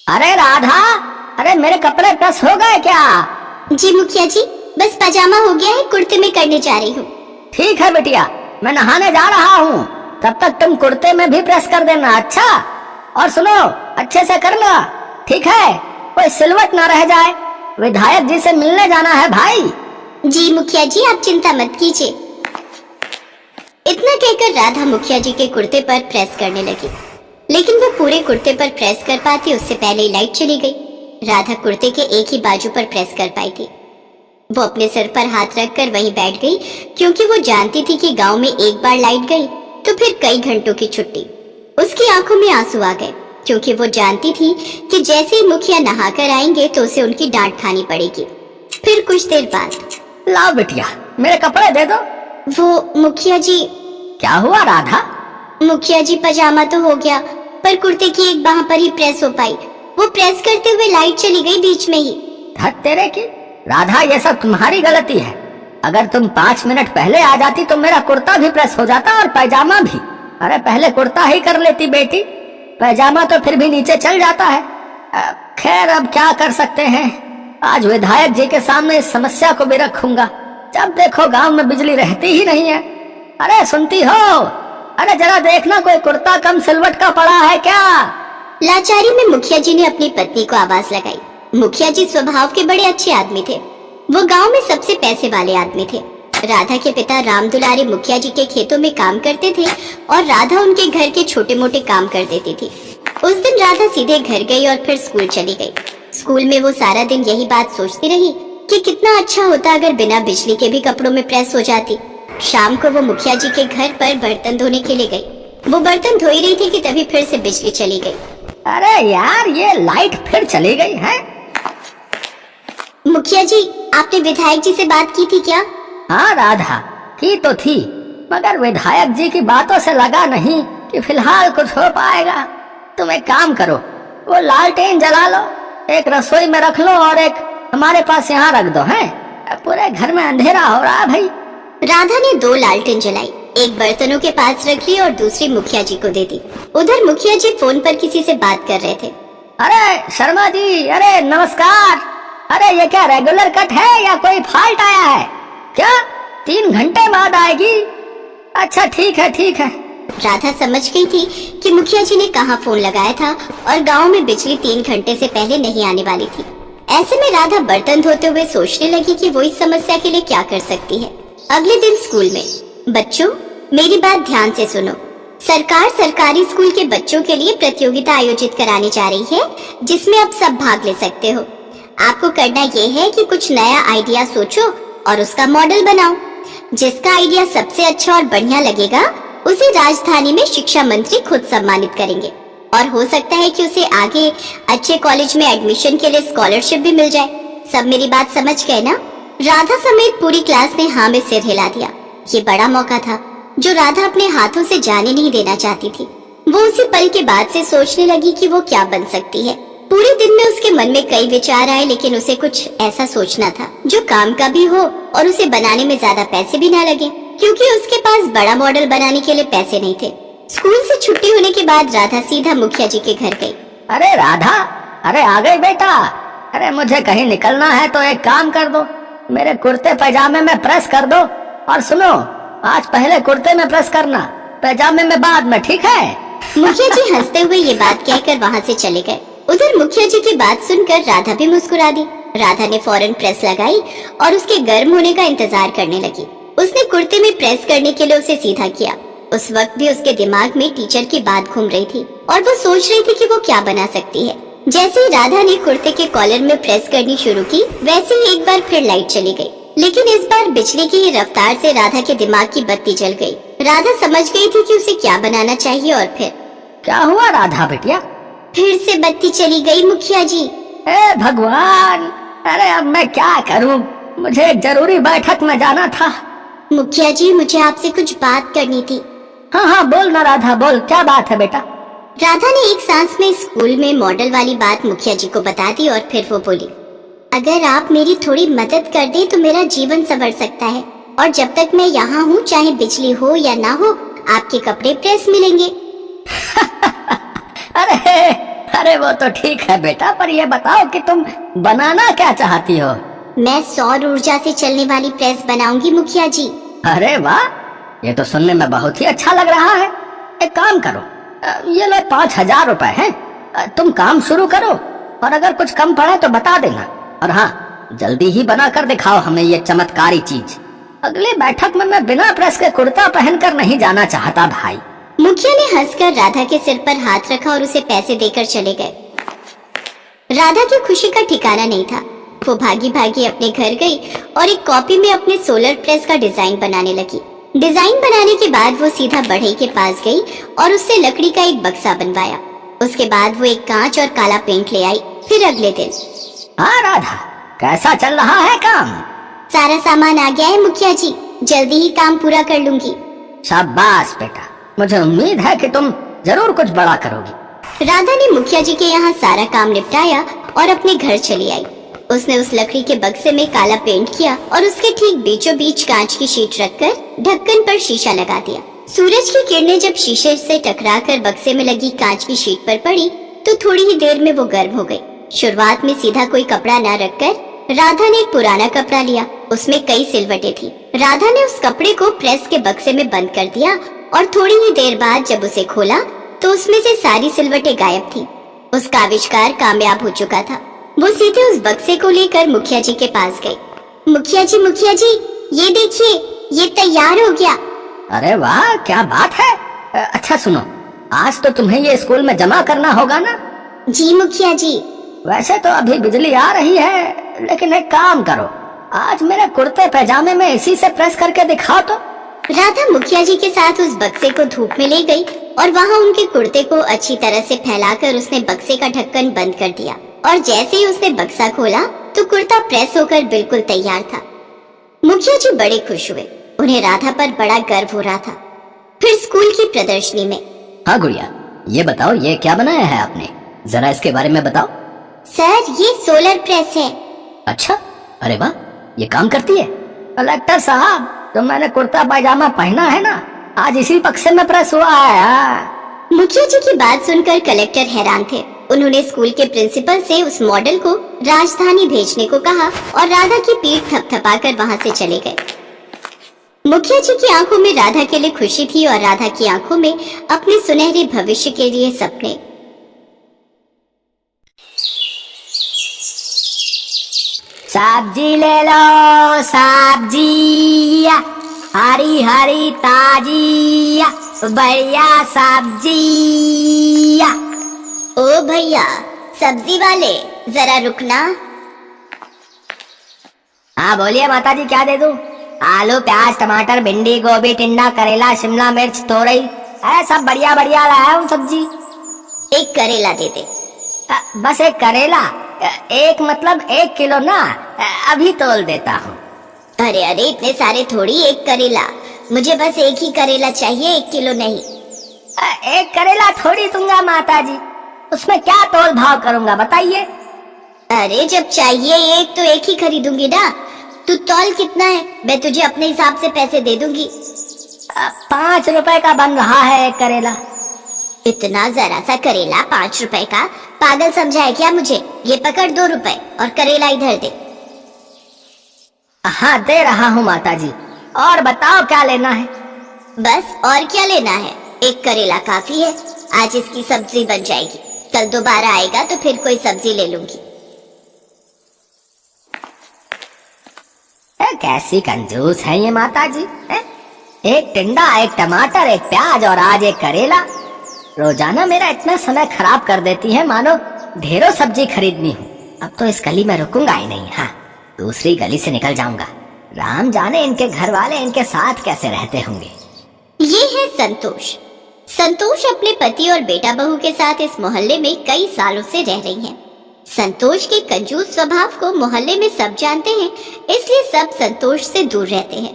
अरे राधा, अरे मेरे कपड़े प्रेस हो गए क्या? जी मुखिया जी, बस पजामा हो गया है, कुर्ते में करने जा रही हूँ। ठीक है बिटिया, मैं नहाने जा रहा हूँ, तब तक तुम कुर्ते में भी प्रेस कर देना। अच्छा, और सुनो, अच्छे से करना, ठीक है? कोई सिलवट ना रह जाए, विधायक जी से मिलने जाना है भाई। जी मुखिया जी, आप चिंता मत कीजिए। इतना कहकर राधा मुखिया जी के कुर्ते पर प्रेस करने लगी, लेकिन वो पूरे कुर्ते पर प्रेस कर पाती उससे पहले ही लाइट चली गई। राधा कुर्ते के एक ही बाजू पर प्रेस कर पाई थी। वो अपने सर पर हाथ रखकर वहीं बैठ गई, क्योंकि वो जानती थी कि गांव में एक बार लाइट गई तो फिर कई घंटों की छुट्टी। उसकी आंखों में आंसू आ गए, क्योंकि वो जानती थी कि जैसे ही मुखिया नहाकर आएंगे तो उसे उनकी डांट खानी पड़ेगी। फिर कुछ देर बाद, लाओ बिटिया, मेरे कपड़े दे दो। वो मुखिया जी। क्या हुआ राधा? मुखिया जी, पजामा तो हो गया, पर कुर्ते की एक बाह पर ही प्रेस हो पाई। वो प्रेस करते हुए लाइट चली गई बीच में ही। धत तेरे की राधा, ये सब तुम्हारी गलती है। अगर तुम 5 मिनट पहले आ जाती तो मेरा कुर्ता भी प्रेस हो जाता और पैजामा भी। अरे पहले कुर्ता ही कर लेती बेटी, पैजामा तो फिर भी नीचे चल जाता है। खैर, अब क्या कर सकते हैं। आज विधायक जी के सामने इस समस्या को भी रखूंगा। जब देखो गांव में बिजली रहती ही नहीं है। अरे सुनती हो? अरे जरा देखना, कोई कुर्ता कम सिलवट का पड़ा है क्या? लाचारी में मुखिया जी ने अपनी पत्नी को आवाज लगाई। मुखिया जी स्वभाव के बड़े अच्छे आदमी थे। वो गांव में सबसे पैसे वाले आदमी थे। राधा के पिता राम दुलारी मुखिया जी के खेतों में काम करते थे और राधा उनके घर के छोटे मोटे काम कर देती थी। उस दिन राधा सीधे घर गई और फिर स्कूल चली गई। स्कूल में वो सारा दिन यही बात सोचती रही कि कितना अच्छा होता अगर बिना बिजली के भी कपड़ों में प्रेस हो जाती। शाम को वो मुखिया जी के घर पर बर्तन धोने के लिए गई। वो बर्तन धो ही रही थी कि तभी फिर से बिजली चली गई। अरे यार, ये लाइट फिर चली गई है। मुखिया जी, आपने विधायक जी से बात की थी क्या? हाँ राधा, की तो थी, मगर विधायक जी की बातों से लगा नहीं कि फिलहाल कुछ हो पाएगा। तुम एक काम करो, वो लालटेन जला लो, एक रसोई में रख लो और एक हमारे पास यहाँ रख दो। है, पूरे घर में अंधेरा हो रहा है भाई। राधा ने 2 लालटेन जलाई, एक बर्तनों के पास रख ली और दूसरी मुखिया जी को दे दी। उधर मुखिया जी फोन पर किसी से बात कर रहे थे। अरे शर्मा जी, अरे नमस्कार। अरे ये क्या रेगुलर कट है या कोई फॉल्ट आया है क्या? 3 घंटे बाद आएगी? अच्छा ठीक है, ठीक है। राधा समझ गई थी कि मुखिया जी ने कहाँ फोन लगाया था और गांव में बिजली 3 घंटे से पहले नहीं आने वाली थी। ऐसे में राधा बर्तन धोते हुए सोचने लगी कि वो इस समस्या के लिए क्या कर सकती है। अगले दिन स्कूल में, बच्चों मेरी बात ध्यान से सुनो। सरकार सरकारी स्कूल के बच्चों के लिए प्रतियोगिता आयोजित कराने जा रही है, जिसमें आप सब भाग ले सकते हो। आपको करना ये है कि कुछ नया आइडिया सोचो और उसका मॉडल बनाओ। जिसका आइडिया सबसे अच्छा और बढ़िया लगेगा उसे राजधानी में शिक्षा मंत्री खुद सम्मानित करेंगे और हो सकता है कि उसे आगे अच्छे कॉलेज में एडमिशन के लिए स्कॉलरशिप भी मिल जाए। सब मेरी बात समझ गए ना? राधा समेत पूरी क्लास ने हाँ में सिर हिला दिया। ये बड़ा मौका था जो राधा अपने हाथों से जाने नहीं देना चाहती थी। वो उसी पल के बाद से सोचने लगी कि वो क्या बन सकती है। पूरे दिन में उसके मन में कई विचार आए, लेकिन उसे कुछ ऐसा सोचना था जो काम का भी हो और उसे बनाने में ज्यादा पैसे भी ना लगे, क्योंकि उसके पास बड़ा मॉडल बनाने के लिए पैसे नहीं थे। स्कूल से छुट्टी होने के बाद राधा सीधा मुखिया जी के घर गई। अरे राधा, अरे आ गई बेटा। अरे मुझे कहीं निकलना है तो एक काम कर दो, मेरे कुर्ते पैजामे में प्रेस कर दो। और सुनो, आज पहले कुर्ते में प्रेस करना, पैजामे में बाद में, ठीक है? मुखिया जी हंसते हुए ये बात कहकर वहाँ से चले गए। उधर मुखिया जी की बात सुनकर राधा भी मुस्कुरा दी। राधा ने फौरन प्रेस लगाई और उसके गर्म होने का इंतजार करने लगी। उसने कुर्ते में प्रेस करने के लिए उसे सीधा किया। उस वक्त भी उसके दिमाग में टीचर की बात घूम रही थी और वो सोच रही थी कि वो क्या बना सकती है। जैसे ही राधा ने कुर्ते के कॉलर में प्रेस करनी शुरू की, वैसे ही एक बार फिर लाइट चली गई, लेकिन इस बार बिजली की ही रफ्तार से राधा के दिमाग की बत्ती जल गई। राधा समझ गई थी कि उसे क्या बनाना चाहिए और फिर क्या हुआ राधा बेटिया? फिर से बत्ती चली गई मुखिया जी। ए भगवान, अरे अब मैं क्या करूं? मुझे एक जरूरी बैठक में जाना था। मुखिया जी, मुझे आपसे कुछ बात करनी थी। हाँ हाँ बोल ना राधा, बोल, क्या बात है बेटा? राधा ने एक सांस में स्कूल में मॉडल वाली बात मुखिया जी को बता दी और फिर वो बोली, अगर आप मेरी थोड़ी मदद कर दें तो मेरा जीवन संवर सकता है और जब तक मैं यहाँ हूँ, चाहे बिजली हो या ना हो, आपके कपड़े प्रेस मिलेंगे। अरे अरे वो तो ठीक है बेटा, पर ये बताओ कि तुम बनाना क्या चाहती हो? मैं सौर ऊर्जा से चलने वाली प्रेस बनाऊंगी मुखिया जी। अरे वाह, ये तो सुनने में बहुत ही अच्छा लग रहा है। एक काम करो, ये लो 5,000 रुपए हैं। तुम काम शुरू करो और अगर कुछ कम पड़े तो बता देना। और हाँ, जल्दी ही बना कर दिखाओ हमें ये चमत्कारी चीज। अगली बैठक में मैं बिना प्रेस के कुर्ता पहनकर नहीं जाना चाहता भाई। मुखिया ने हंसकर राधा के सिर पर हाथ रखा और उसे पैसे देकर चले गए। राधा की खुशी का ठिकाना नहीं था। वो भागी भागी अपने घर गई और एक कॉपी में अपने सोलर प्रेस का डिजाइन बनाने लगी। डिजाइन बनाने के बाद वो सीधा बढ़ई के पास गई और उससे लकड़ी का एक बक्सा बनवाया। उसके बाद वो एक कांच और काला पेंट ले आई। फिर अगले दिन, हाँ राधा, कैसा चल रहा है काम? सारा सामान आ गया है मुखिया जी, जल्दी ही काम पूरा कर लूंगी। शाबाश बेटा, मुझे उम्मीद है कि तुम जरूर कुछ बड़ा करोगी। राधा ने मुखिया जी के यहाँ सारा काम निपटाया और अपने घर चली आई। उसने उस लकड़ी के बक्से में काला पेंट किया और उसके ठीक बीचों बीच कांच की शीट रखकर ढक्कन पर शीशा लगा दिया। सूरज की किरणें जब शीशे से टकराकर बक्से में लगी कांच की शीट पर पड़ी तो थोड़ी ही देर में वो गर्म हो गई। शुरुआत में सीधा कोई कपड़ा न रखकर राधा ने एक पुराना कपड़ा लिया। उसमें कई सिलवटें थी। राधा ने उस कपड़े को प्रेस के बक्से में बंद कर दिया और थोड़ी ही देर बाद जब उसे खोला तो उसमें से सारी सिलवटें गायब थी। उसका आविष्कार कामयाब हो चुका था। वो सीधे उस बक्से को लेकर मुखिया जी के पास गई। मुखिया जी, ये देखिए, ये तैयार हो गया। अरे वाह, क्या बात है। अच्छा सुनो, आज तो तुम्हें ये स्कूल में जमा करना होगा ना? जी मुखिया जी। वैसे तो अभी बिजली आ रही है, लेकिन एक काम करो, आज मेरे कुर्ते पैजामे में इसी से प्रेस करके दिखाओ तो। राधा मुखिया जी के साथ उस बक्से को धूप में ले गई और वहाँ उनके कुर्ते को अच्छी तरह से फैलाकर उसने बक्से का ढक्कन बंद कर दिया। और जैसे ही उसने बक्सा खोला तो कुर्ता प्रेस होकर बिल्कुल तैयार था। मुखिया जी बड़े खुश हुए। उन्हें राधा पर बड़ा गर्व हो रहा था। फिर स्कूल की प्रदर्शनी में, हाँ गुड़िया, ये बताओ, ये क्या बनाया है आपने? जरा इसके बारे में बताओ। सर, ये सोलर प्रेस है। अच्छा, अरे वाह, ये काम करती है? कलेक्टर साहब, तो मैंने कुर्ता पायजामा पहना है ना, आज इसी बक्से में प्रेस हुआ है। मुखिया जी की बात सुनकर कलेक्टर हैरान थे। उन्होंने स्कूल के प्रिंसिपल से उस मॉडल को राजधानी भेजने को कहा और राधा की पीठ थपथपाकर वहाँ से चले गए। मुखिया जी की आंखों में राधा के लिए खुशी थी और राधा की आंखों में अपने सुनहरे भविष्य के लिए सपने। सब्जी ले लो, सब्जी हरी हरी ताजी बढ़िया सब्जी। ओ भैया, सब्जी वाले, जरा रुकना। हाँ बोलिए माताजी, क्या दे दूं? आलू, प्याज, टमाटर, भिंडी, गोभी, टिंडा, करेला, शिमला मिर्च, तोरई, सब बढ़िया बढ़िया लाया हूँ सब्जी। एक करेला दे दे। बस एक करेला? एक मतलब 1 किलो ना, अभी तोल देता हूँ। अरे अरे, इतने सारे थोड़ी, एक करेला। मुझे बस एक ही करेला चाहिए, 1 किलो नहीं। एक करेला थोड़ी दूंगा माताजी, उसमें क्या तोल भाव करूंगा बताइए? अरे जब चाहिए एक तो एक ही खरीदूंगी ना। तू तौल कितना है, मैं तुझे अपने हिसाब से पैसे दे दूंगी। 5 रुपए का बन रहा है एक करेला। इतना जरा सा करेला 5 रुपए का? पागल समझा है क्या मुझे? ये पकड़ 2 रुपए और करेला इधर दे। हाँ दे रहा हूँ माताजी, और बताओ क्या लेना है? बस और क्या लेना है, एक करेला काफी है। आज इसकी सब्जी बन जाएगी, कल दोबारा आएगा तो फिर कोई सब्जी ले लूंगी। कैसी कंजूस है ये माताजी। एक टिंडा, एक टमाटर, एक प्याज और आज एक करेला। रोजाना मेरा इतना समय खराब कर देती है, मानो ढेरों सब्जी खरीदनी हो। अब तो इस गली में रुकूंगा ही नहीं। हाँ, दूसरी गली से निकल जाऊंगा। राम जाने इनके घर वाले इनके साथ कैसे रहते होंगे। ये है संतोष। संतोष अपने पति और बेटा बहू के साथ इस मोहल्ले में कई सालों से रह रही हैं। संतोष के कंजूस स्वभाव को मोहल्ले में सब जानते हैं, इसलिए सब संतोष से दूर रहते हैं।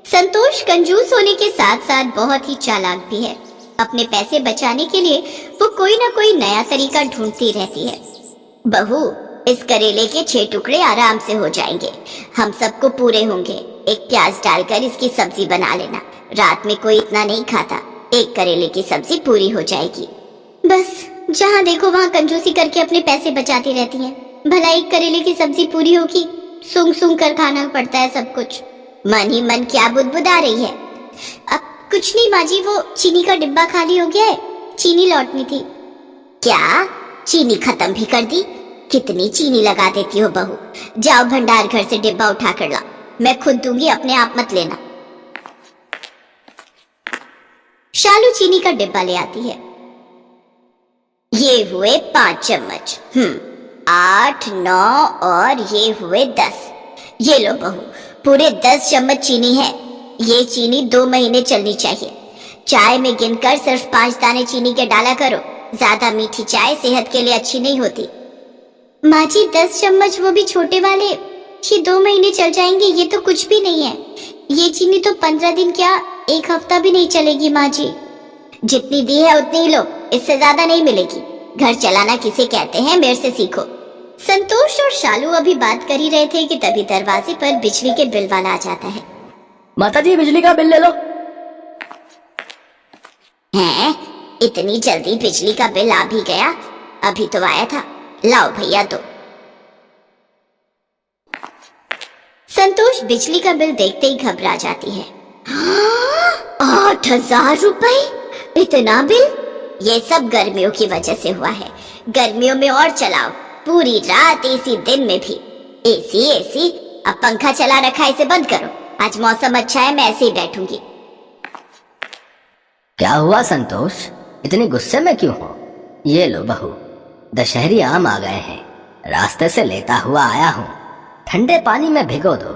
संतोष कंजूस होने के साथ साथ बहुत ही चालाक भी है। अपने पैसे बचाने के लिए वो कोई ना कोई नया तरीका ढूंढती रहती है। बहू, इस करेले के 6 टुकड़े आराम से हो जाएंगे, हम सबको पूरे होंगे। एक प्याज डालकर इसकी सब्जी बना लेना, रात में कोई इतना नहीं खाता। एक करेले की सब्जी पूरी हो जाएगी। बस जहाँ देखो वहाँ कंजूसी करके अपने पैसे बचाती रहती हैं। भला एक करेले की सब्जी पूरी होगी, सूंघ सूंघ कर खाना पड़ता है सब कुछ। मन ही मन क्या बुदबुदा रही है। अब कुछ नहीं माँ जी, वो चीनी का डिब्बा खाली हो गया है, चीनी लौटनी थी। क्या चीनी खत्म भी कर दी? कितनी चीनी लगा देती हो बहू। जाओ भंडार घर से डिब्बा उठा कर लाओ, मैं खुद दूंगी, अपने आप मत लेना। शालू चीनी का डिब्बा ले आती है। ये हुए 5 चम्मच, 8, 9 और ये हुए 10। ये लो बहू, पूरे 10 चम्मच चीनी है। ये चीनी 2 महीने चलनी चाहिए। चाय में गिनकर सिर्फ 5 दाने चीनी के डाला करो, ज्यादा मीठी चाय सेहत के लिए अच्छी नहीं होती। माँ जी 10 चम्मच, वो भी छोटे वाले, ये 2 महीने चल जाएंगे, ये तो कुछ भी नहीं है। ये चीनी तो 15 दिन क्या 1 हफ्ता भी नहीं चलेगी माँ जी। जितनी दी है उतनी ही लो, इससे ज्यादा नहीं मिलेगी। घर चलाना किसे कहते हैं, मेरे से सीखो। संतोष और शालू अभी बात कर ही रहे थे कि तभी दरवाजे पर बिजली के बिल वाला आ जाता है। माताजी बिजली का बिल ले लो। हैं? इतनी जल्दी बिजली का बिल आ भी गया? अभी तो आया था, लाओ भैया दो। संतोष बिजली का बिल देखते ही घबरा जाती है। 8,000 रुपए, इतना बिल? ये सब गर्मियों की वजह से हुआ है। गर्मियों में और चलाओ, पूरी रात एसी, दिन में भी एसी एसी। अब पंखा चला रखा है, इसे बंद करो। आज मौसम अच्छा है, मैं ऐसे ही बैठूंगी। क्या हुआ संतोष, इतनी गुस्से में क्यों हो? ये लो बहू, दशहरी आम आ गए हैं, रास्ते से लेता हुआ आया हूँ। ठंडे पानी में भिगो दो,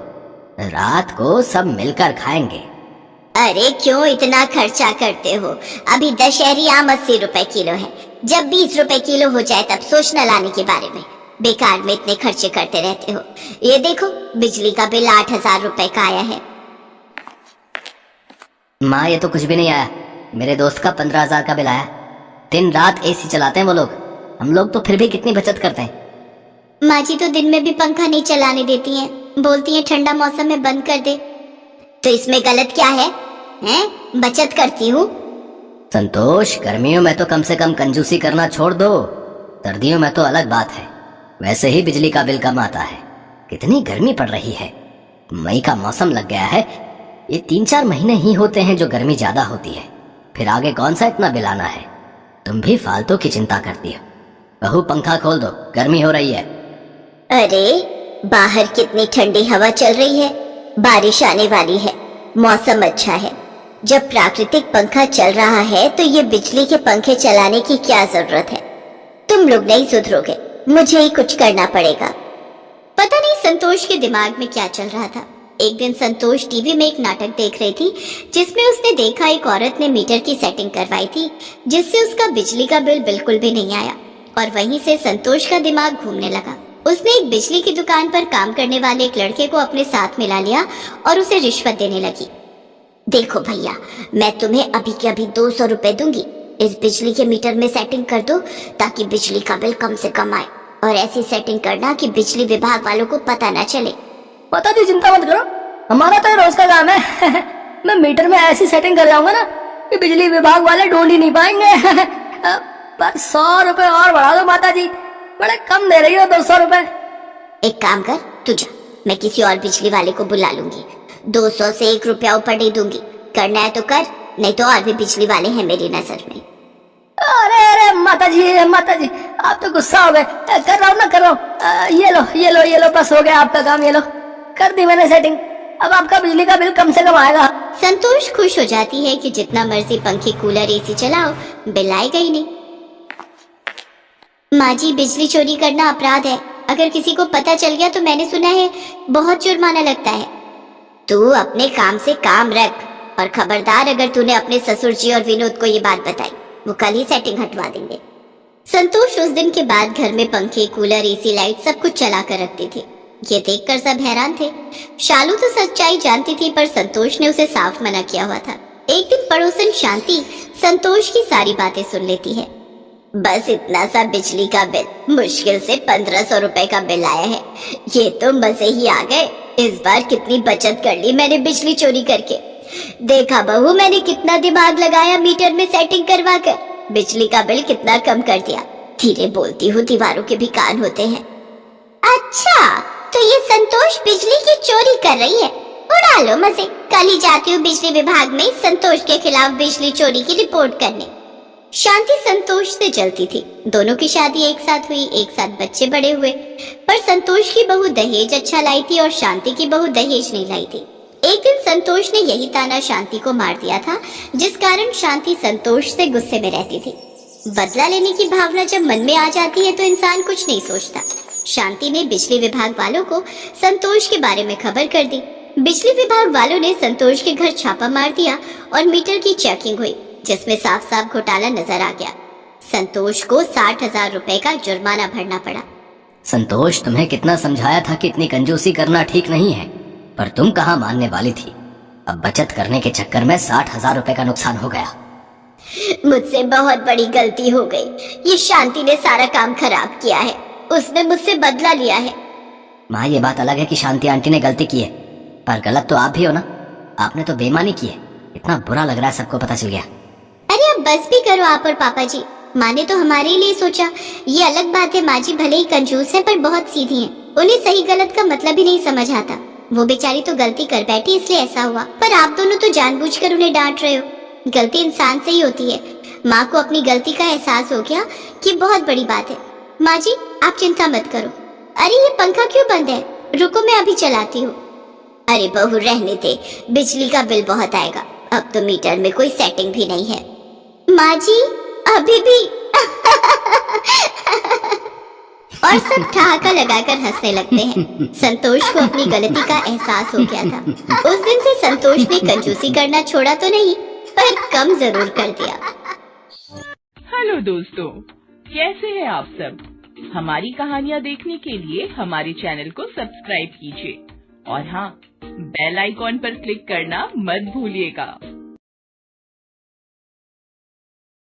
रात को सब मिलकर खाएंगे। अरे क्यों इतना खर्चा करते हो? अभी दशहरी आम 80 रुपए किलो है। जब 20 रुपए किलो हो जाए तब सोचना लाने के बारे में। बेकार में इतने खर्चे करते रहते हो। ये देखो बिजली का बिल 8,000 रुपए का आया है। माँ ये तो कुछ भी नहीं आया, मेरे दोस्त का 15,000 का बिल आया। दिन रात एसी चलाते हैं वो लोग, हम लोग तो फिर भी कितनी बचत करते हैं। माँ जी तो दिन में भी पंखा नहीं चलाने देती हैं, बोलती हैं ठंडा मौसम में बंद कर दे। तो इसमें गलत क्या है? हैं? बचत करती हूँ। संतोष गर्मियों में तो कम से कम कंजूसी करना छोड़ दो, सर्दियों में तो अलग बात है। वैसे ही बिजली का बिल कम आता है। कितनी गर्मी पड़ रही है, मई का मौसम लग गया है। ये 3-4 महीने ही होते हैं जो गर्मी ज्यादा होती है, फिर आगे कौन सा इतना बिल आना है। तुम भी फालतू की चिंता करती हो। बहू पंखा खोल दो, गर्मी हो रही है। अरे बाहर कितनी ठंडी हवा चल रही है, बारिश आने वाली है, मौसम अच्छा है। जब प्राकृतिक पंखा चल रहा है तो ये बिजली के पंखे चलाने की क्या जरूरत है? तुम लोग नहीं सुधरोगे, मुझे ही कुछ करना पड़ेगा। पता नहीं संतोष के दिमाग में क्या चल रहा था। एक दिन संतोष टीवी में एक नाटक देख रही थी जिसमें उसने देखा एक औरत ने मीटर की सेटिंग करवाई थी जिससे उसका बिजली का बिल बिल्कुल भी नहीं आया। और वहीं से संतोष का दिमाग घूमने लगा। उसने एक बिजली की दुकान पर काम करने वाले एक लड़के को अपने साथ मिला लिया और उसे रिश्वत देने लगी। देखो भैया, मैं तुम्हें अभी के अभी 200 रुपए दूंगी, इस बिजली के मीटर में सेटिंग कर दो ताकि बिजली का बिल कम से कम आए। और ऐसी सेटिंग करना कि बिजली विभाग वालों को पता न चले। पता जी चिंता मत करो, हमारा तो रोज का काम है। मैं मीटर में ऐसी सेटिंग कर जाऊंगा ना कि बिजली विभाग वाले ढूंढ ही नहीं पाएंगे। पर 100 रुपए और बढ़ा दो माता जी, बड़े कम दे रही हो 200 रुपए। एक काम कर, तू जा, मैं किसी और बिजली वाले को बुला लूंगी। 200 से 1 रुपया ऊपर नहीं दूंगी। करना है तो कर, नहीं तो और भी बिजली वाले हैं मेरी नजर में। अरे अरे माता जी आप तो गुस्सा हो गए। कर रहा हूँ ना, कर रहा हूँ। ये लो बस हो गया आपका काम। ये लो कर दी मैंने सेटिंग, अब आपका बिजली का बिल कम से कम आएगा। संतोष खुश हो जाती है कि जितना मर्जी पंखे कूलर एसी चलाओ, बिल आएगा ही नहीं। माँ जी बिजली चोरी करना अपराध है, अगर किसी को पता चल गया तो मैंने सुना है बहुत जुर्माना लगता है। तू अपने काम से काम रख और खबरदार अगर तूने अपने ससुर जी और विनोद को ये बात बताई, वो कल ही सेटिंग हटवा देंगे। संतोष उस दिन के बाद घर में पंखे कूलर एसी लाइट सब कुछ चला कर रखती थी। ये देखकर सब हैरान थे। शालू तो सच्चाई जानती थी पर संतोष ने उसे साफ मना किया हुआ था। एक दिन पड़ोसन शांति संतोष की सारी बातें सुन लेती है। बस इतना सा बिजली का बिल, मुश्किल से 1500 रुपए का बिल आया है। ये तो मजे ही आ गए। इस बार कितनी बचत कर ली मैंने बिजली चोरी करके। देखा बहू, मैंने कितना दिमाग लगाया मीटर में सेटिंग करवा कर बिजली का बिल कितना कम कर दिया। धीरे बोलती हूँ, दीवारों के भी कान होते हैं। अच्छा, तो ये संतोष बिजली की चोरी कर रही है। उड़ा लो मजे। कल ही जाती हूँ बिजली विभाग में संतोष के खिलाफ बिजली चोरी की रिपोर्ट करने। शांति संतोष से जलती थी। दोनों की शादी एक साथ हुई, एक साथ बच्चे बड़े हुए, पर संतोष की बहू दहेज अच्छा लाई थी और शांति की बहू दहेज नहीं लाई थी। एक दिन संतोष ने यही ताना शांति को मार दिया था, जिस कारण शांति संतोष से गुस्से में रहती थी। बदला लेने की भावना जब मन में आ जाती है तो इंसान कुछ नहीं सोचता। शांति ने बिजली विभाग वालों को संतोष के बारे में खबर कर दी। बिजली विभाग वालों ने संतोष के घर छापा मार दिया और मीटर की चेकिंग हुई, जिसमें साफ साफ घोटाला नजर आ गया। संतोष को 60,000 रुपए का जुर्माना भरना पड़ा। संतोष, तुम्हें कितना समझाया था कि इतनी कंजूसी करना ठीक नहीं है, पर तुम कहाँ मानने वाली थी। अब बचत करने के चक्कर में 60,000 रुपए का नुकसान हो गया। मुझसे बहुत बड़ी गलती हो गई। ये शांति ने सारा काम खराब किया है। उसने मुझसे बदला लिया है। माँ, ये बात अलग है कि शांति आंटी ने गलती की है, पर गलत तो आप भी हो ना। आपने तो बेईमानी की है। इतना बुरा लग रहा है, सबको पता चल गया। अरे अब बस भी करो आप और पापा जी। माँ ने तो हमारे लिए सोचा। ये अलग बात है, माँ जी भले ही कंजूस है पर बहुत सीधी है। उन्हें सही गलत का मतलब ही नहीं समझ आता। वो बेचारी तो गलती कर बैठी इसलिए ऐसा हुआ, पर आप दोनों तो जानबूझकर उन्हें डांट रहे हो। गलती इंसान से ही होती है। माँ को अपनी गलती का एहसास हो गया कि बहुत बड़ी बात है। माँ जी आप चिंता मत करो। अरे ये पंखा क्यों बंद है? रुको मैं अभी चलाती हूँ। अरे बहू रहने दे, बिजली का बिल बहुत आएगा। अब तो मीटर में कोई सेटिंग भी नहीं है। माँ जी अभी भी और सब ठहाका लगाकर हंसने लगते हैं। संतोष को अपनी गलती का एहसास हो गया था। उस दिन से संतोष ने कंजूसी करना छोड़ा तो नहीं, पर कम जरूर कर दिया। हेलो दोस्तों, कैसे हैं आप सब? हमारी कहानियाँ देखने के लिए हमारे चैनल को सब्सक्राइब कीजिए और हाँ, बेल आइकॉन पर क्लिक करना मत भूलिएगा।